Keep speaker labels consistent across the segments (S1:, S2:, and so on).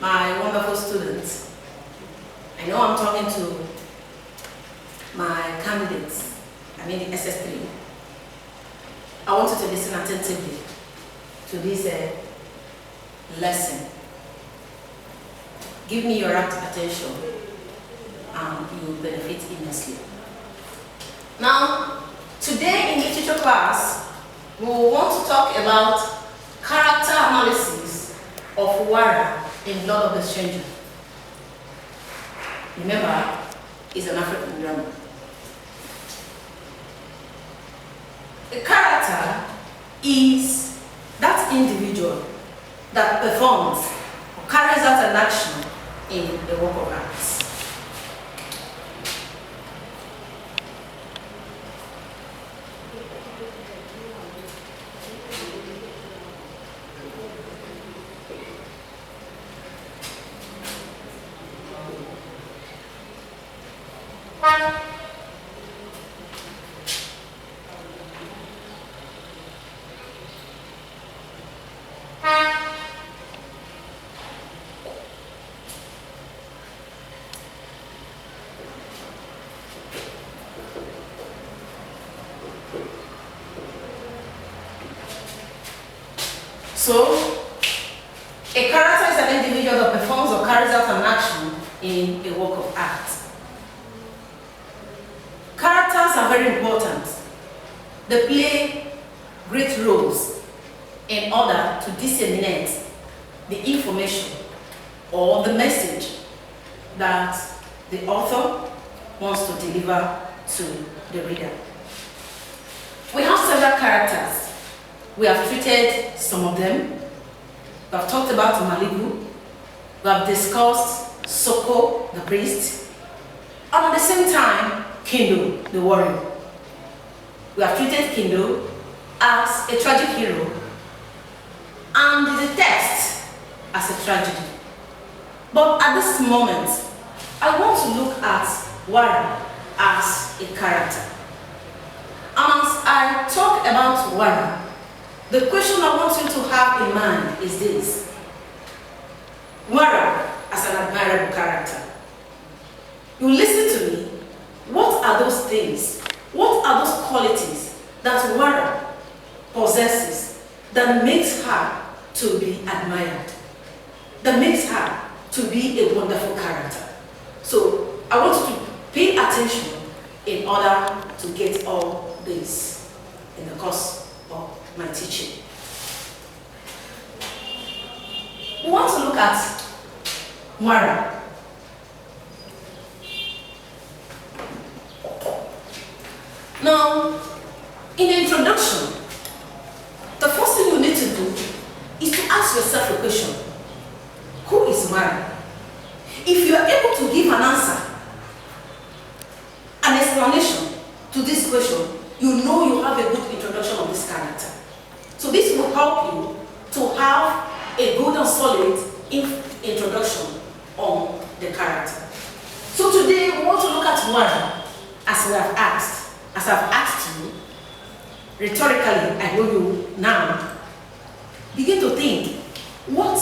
S1: my wonderful students. I know I'm talking to my candidates, I mean the SS3. I want you to listen attentively to this lesson. Give me your rapt attention and you will benefit immensely. Now, today in literature class, we will want to talk about character analysis of Wara in Blood of the Stranger. Remember, it's an African drama. A character is that individual that performs or carries out an action in a work of art. So, a character is an individual that performs or carries out an action in a work of art. Characters are very important. They play great roles in order to disseminate the information or the message that the author wants to deliver to the reader. We have several characters. We have treated some of them. We have talked about Malibu. We have discussed Soko, the priest. And at the same time, Kindo, the warrior. We have treated Kindo as a tragic hero and the text as a tragedy. But at this moment, I want to look at Wara as a character. And as I talk about Wara, the question I want you to have in mind is this. Wara as an admirable character. You listen to me. What are those things? What are those qualities that Wara possesses that makes her to be admired? That makes her to be a wonderful character? So I want you to pay attention in order to get all this in the course of my teaching. We want to look at Wara. Now, in the introduction, the first thing you need to do is to ask yourself a question. Who is Wara? If you are able to give an answer, an explanation to this question, you know you have a good introduction of this character. So this will help you to have a good and solid introduction on the character. So today we want to look at Wara as we have asked, as I've asked you, rhetorically, I know you now. Begin to think, what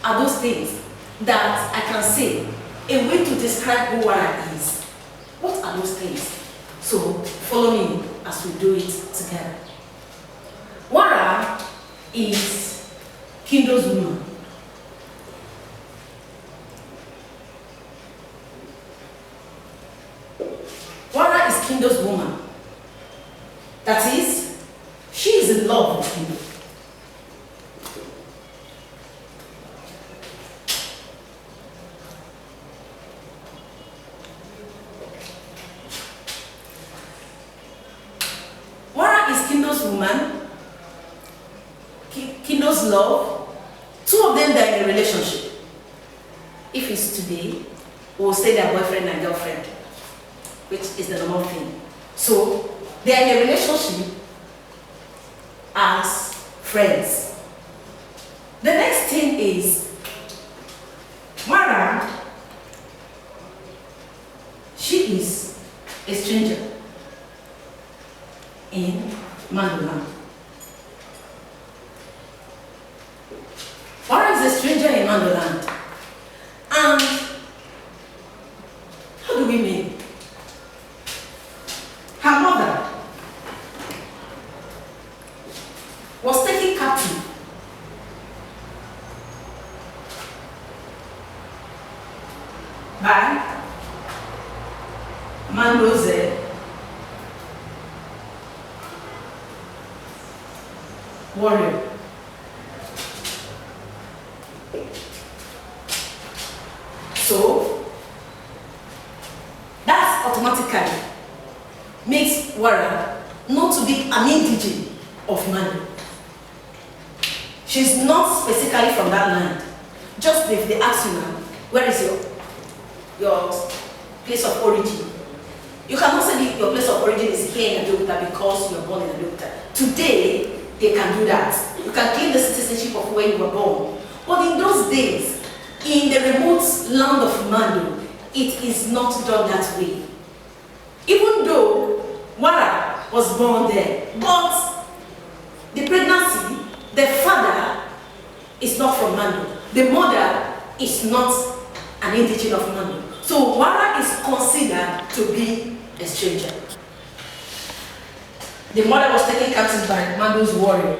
S1: are those things that I can say, a way to describe who Wara is? What are those things? So follow me as we do it together. Wara is Kindo's woman. Wara is Kindo's woman. That is, she is in love with Kindo. Wara is Kindo's woman, Kindo's love. Two of them, they're in a relationship. If it's today, we'll say they're boyfriend and girlfriend, which is the normal thing. So, they're in a relationship as friends. The next thing is, Wara, she is a stranger in Mandoland. Wara is a stranger in Mandoland. by Mandose warrior. So that automatically makes Wara not to be an indigene of Mando. She's not specifically from that land. Just if they ask you now, where is your place of origin? You cannot say your place of origin is here in Abeokuta because you were born in Abeokuta. Today, they can do that. You can claim the citizenship of where you were born. But in those days, in the remote land of Mando, it is not done that way. Even though Wara was born there, but the pregnancy, the father is not from Mando. The mother is not an indigene of Mando. So Wara is considered to be a stranger. The mother was taken captive by Mando's warrior.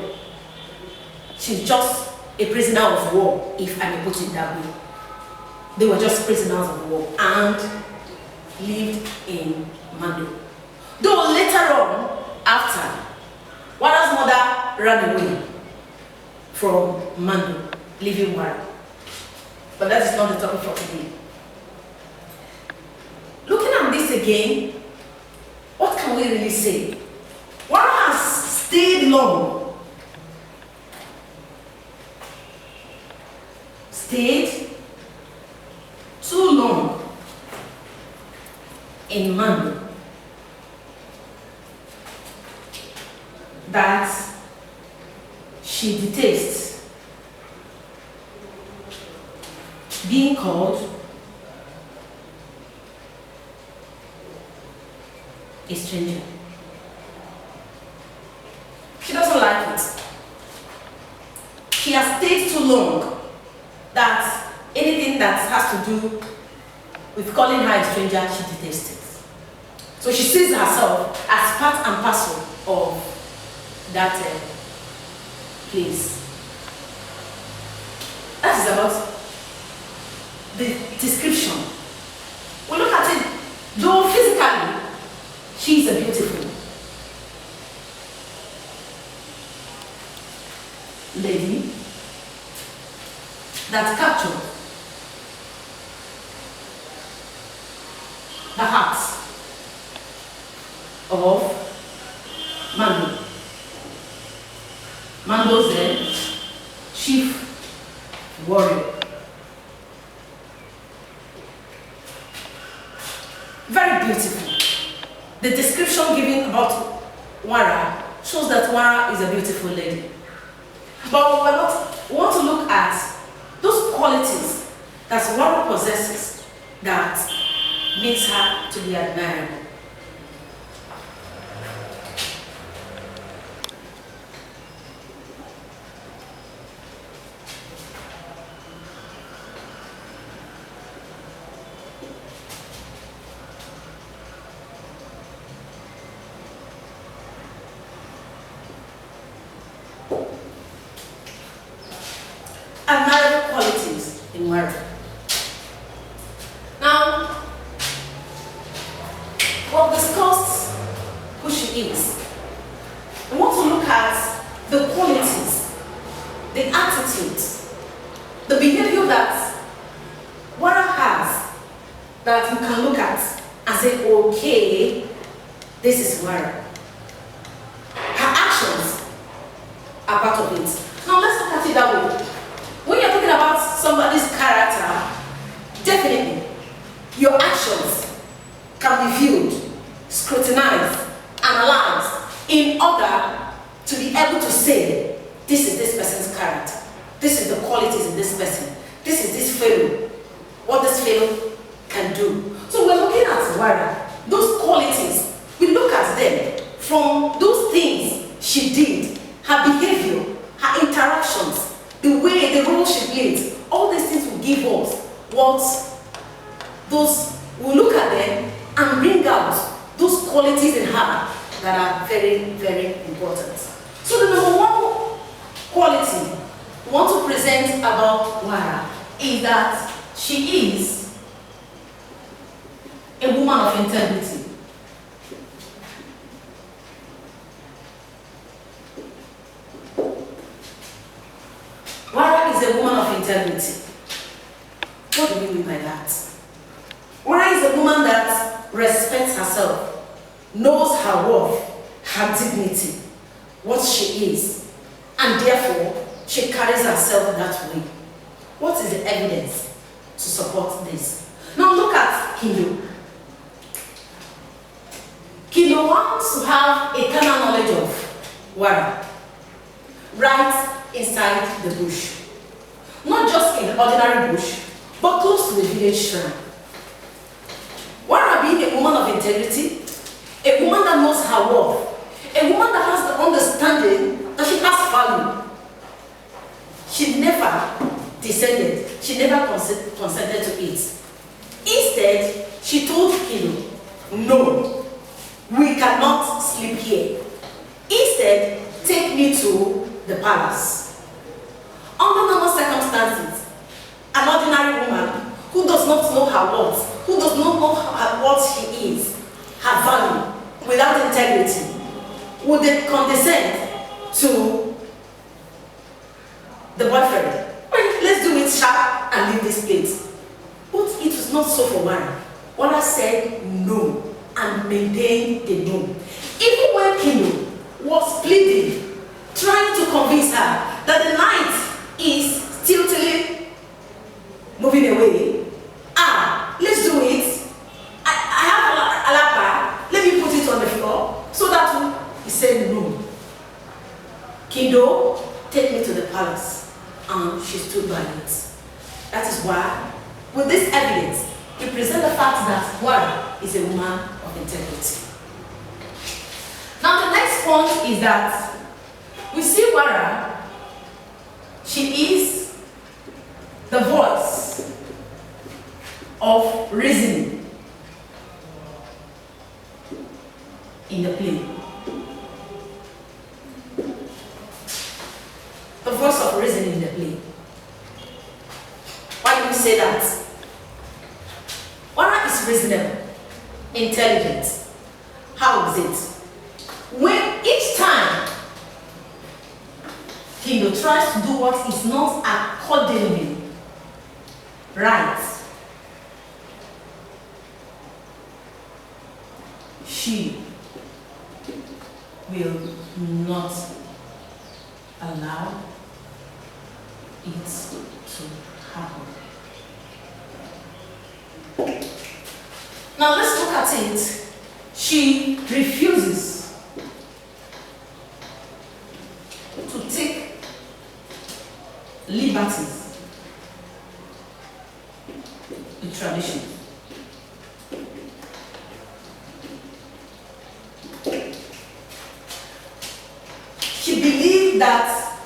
S1: She's just a prisoner of war, if I may put it that way. They were just prisoners of war and lived in Mando. Though later on, after, Wara's mother ran away from Mando, leaving Wara. But that is not the topic for today. Looking at this again, what can we really say? Wara has stayed long. Stayed too long in Mando that she detests being called a stranger. She doesn't like it. She has stayed too long that anything that has to do with calling her a stranger, she detests it. So she sees herself as part and parcel of that place. That is about the description. We look at it, though physically, she is a beautiful lady that captured the hearts of Mando. Mando's the chief warrior. Very beautiful. The description given about Wara shows that Wara is a beautiful lady. But we want to look at those qualities that Wara possesses that makes her to be admirable. Admirable qualities in Wara. Now, we've discussed who she is. We want to look at the qualities, the attitudes, the behavior that Wara has that you can look at and say, okay, this is Wara. Her actions are part of it. Now let's look at it that way. When you're talking about somebody's character, definitely your actions can be viewed, scrutinized, analyzed in order to be able to say, this is this person's character, this is the qualities in this person, this is this fellow, what this fellow can do. So we're looking at Wara, those qualities, we look at them from those things she did, her behavior, her interactions, the way, the role she played, all these things will give us what those, we'll look at them and bring out those qualities in her that are very, very important. So the number one quality we want to present about Wara is that she is a woman of integrity. Wara is a woman of integrity. What do we mean by that? Wara is a woman that respects herself, knows her worth, her dignity, what she is, and therefore she carries herself that way. What is the evidence to support this? Now look at Kindo. Kindo wants to have a carnal knowledge of Wara right inside the bush. Not just in the ordinary bush, but close to the village shrine. Wara being a woman of integrity, a woman that knows her worth, a woman that has the understanding that she has value. She never descended, she never consented to it. Instead, she told Kindo, no, we cannot sleep here. Instead, take me to the palace. Under normal circumstances, an ordinary woman who does not know her worth, who does not know what she is, her value, without integrity, would they condescend to the boyfriend? Well, let's do it sharp and leave this place. But it was not so for Wara. Wara said no and maintained the no. Even when Kindo was pleading, trying to convince her that the night is still moving away. Let's do it. I have a lapa. Let me put it on the floor so that he said no. Kindo, take me to the palace. And she stood by it. That is why, with this evidence, we present the fact that Wara is a woman of integrity. Now the next point is that we see Wara, she is the voice of reasoning in the play. The voice of reason in the play. Why do we say that? Wara is reasonable, intelligent. How is it? When each time Kindo tries to do what is not accordingly right, she will not allow it to happen. Now let's look at it. She refuses to take liberties with tradition. She believed that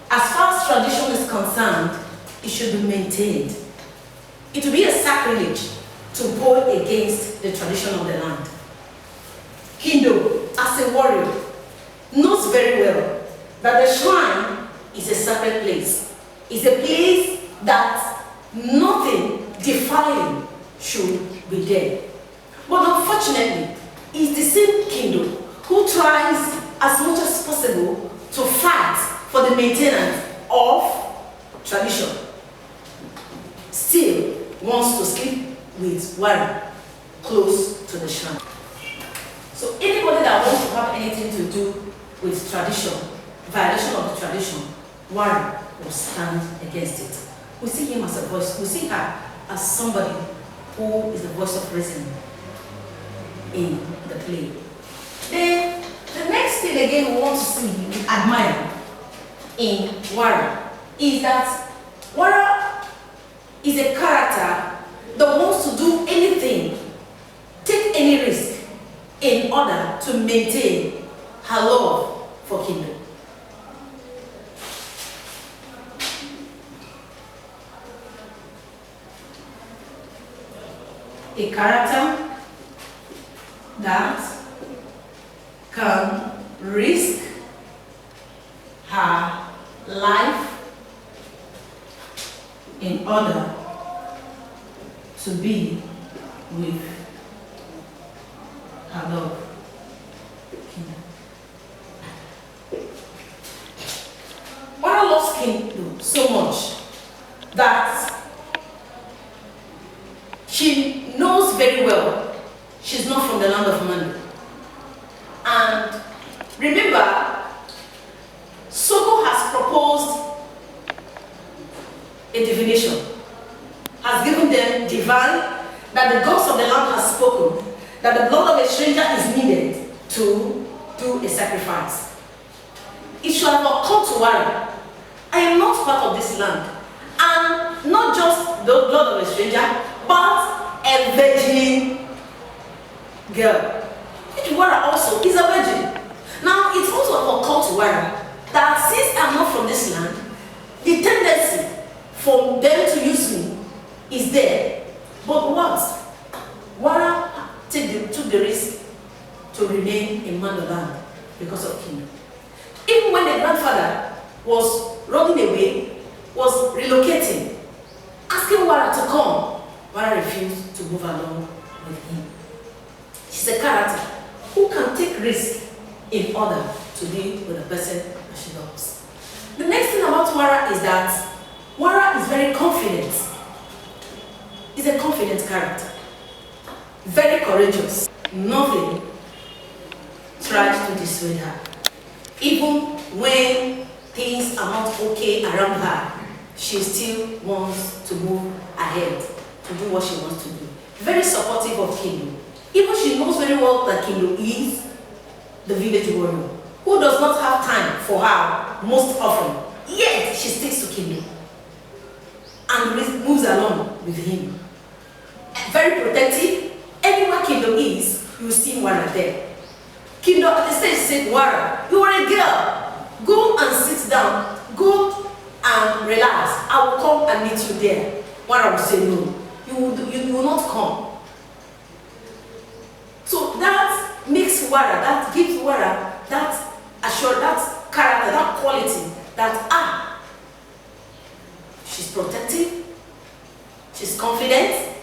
S1: as far as tradition is concerned, it should be maintained. It would be a sacrilege to go against the tradition of the land. Kindo, as a warrior, knows very well that the shrine is a sacred place. It's a place that nothing defiling should be there. But unfortunately, it's the same Kindo who tries as much as possible to fight for the maintenance of tradition. Still wants to sleep with Wara close to the shrine. So anybody that wants to have anything to do with tradition, violation of the tradition, Wara will stand against it. We see him as a voice, we see her as somebody who is the voice of reason in the play. Then the next thing again we want to see, we admire in Wara is that Wara is a character that wants to do anything, take any risk in order to maintain her love for Kindo. A character that can risk her life in order to be with her love. Wara loves King so much that she knows very well she's not from the land of money. And remember, Soko has proposed a divination, has given them divine, that the gods of the land has spoken, that the blood of a stranger is needed to do a sacrifice. It should have occurred to Wara, I am not part of this land, and not just the blood of a stranger, but a virgin girl, which Wara also is a virgin. Now, it also occurred to Wara that since I'm not from this land, the tendency for them to use me is there. But what? Wara took the risk to remain in Mandoland because of King. Even when the grandfather was running away, was relocating, asking Wara to come, Wara refused to move along with him. She's a character who can take risk in order to be with the person that she loves. The next thing about Wara is that Wara is very confident. He's a confident character. Very courageous. Nothing tries to dissuade her. Even when things are not okay around her, she still wants to move ahead, to do what she wants to do. Very supportive of Kindo. Even she knows very well that Kindo is the village warrior, who does not have time for her most often. Yet she sticks to Kindo and moves along with him. Very protective. Anywhere Kindo is, you will see Wara there. Kindo at the stage said, Wara, you are a girl. Go and sit down. Go and relax. I will come and meet you there. Wara will say, no, you will not come. So that makes Wara, that gives Wara that assurance, that character, that quality, that she's protective, she's confident,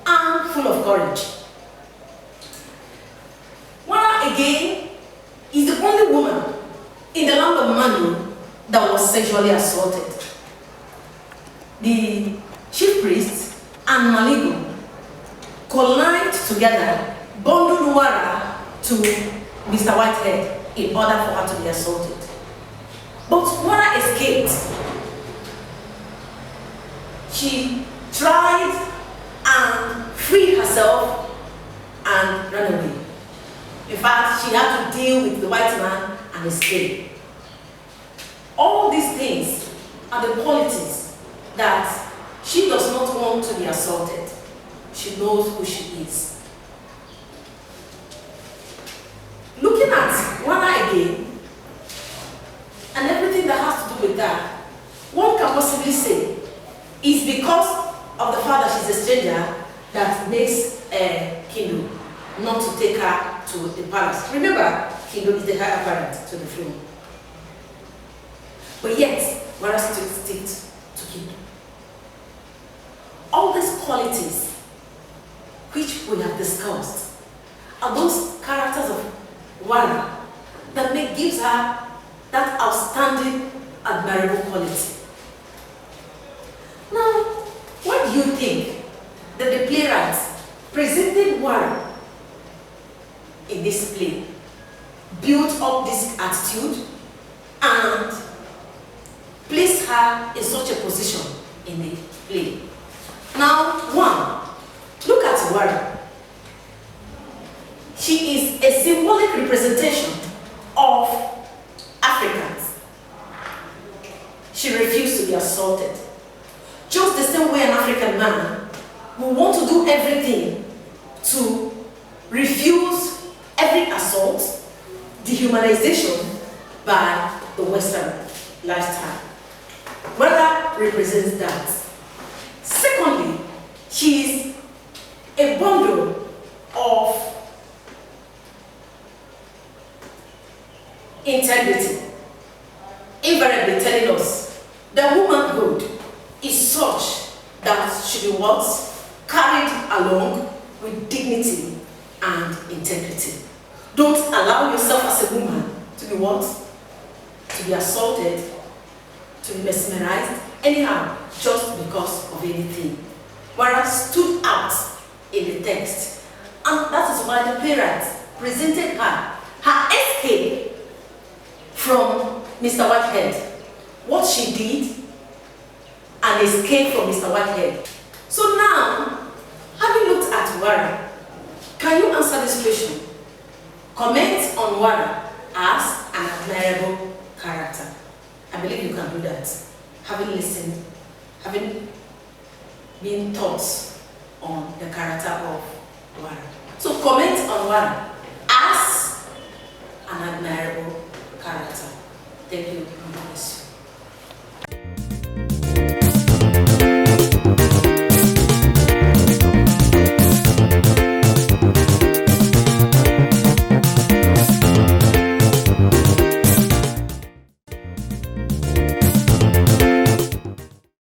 S1: and full of courage. Wara again is the only woman in the land of Manu that was sexually assaulted. The chief priest and Maligo collided together, bundled Wara to Mr. Whitehead in order for her to be assaulted. But Wara escaped. She tried and freed herself and ran away. In fact, she had to deal with the white man and escape. All these things are the qualities that she does not want to be assaulted. She knows who she is. Looking at Wara again, and everything that has to do with that, one can possibly say is because of the fact that she's a stranger that makes Kindo not to take her to the palace. Remember, Kindo is the heir apparent to the throne. But yet, Wara still sticks to Kindo. All these qualities which we have discussed are those characters of Wara that gives her that outstanding, admirable quality. Now, what do you think that the playwrights presented Wara in this play built up this attitude and placed her in such a position in the play? Now, one, look at Wara. She is a symbolic representation of Africans. She refused to be assaulted. Just the same way an African man will want to do everything to refuse every assault, dehumanization by the Western lifestyle. Wara represents that. Secondly, she is a bundle of integrity, invariably telling us that womanhood is such that she be what? Carried along with dignity and integrity. Don't allow yourself as a woman to be what? To be assaulted, to be mesmerized, anyhow, just because of anything. Wara stood out in the text, and that is why the parents presented her escape from Mr. Whitehead, what she did, and escape from Mr. Whitehead. So now, having looked at Wara, can you answer this question? Comment on Wara as an admirable character. I believe you can do that, having listened, having been taught on the character of Wara. So comment on Wara.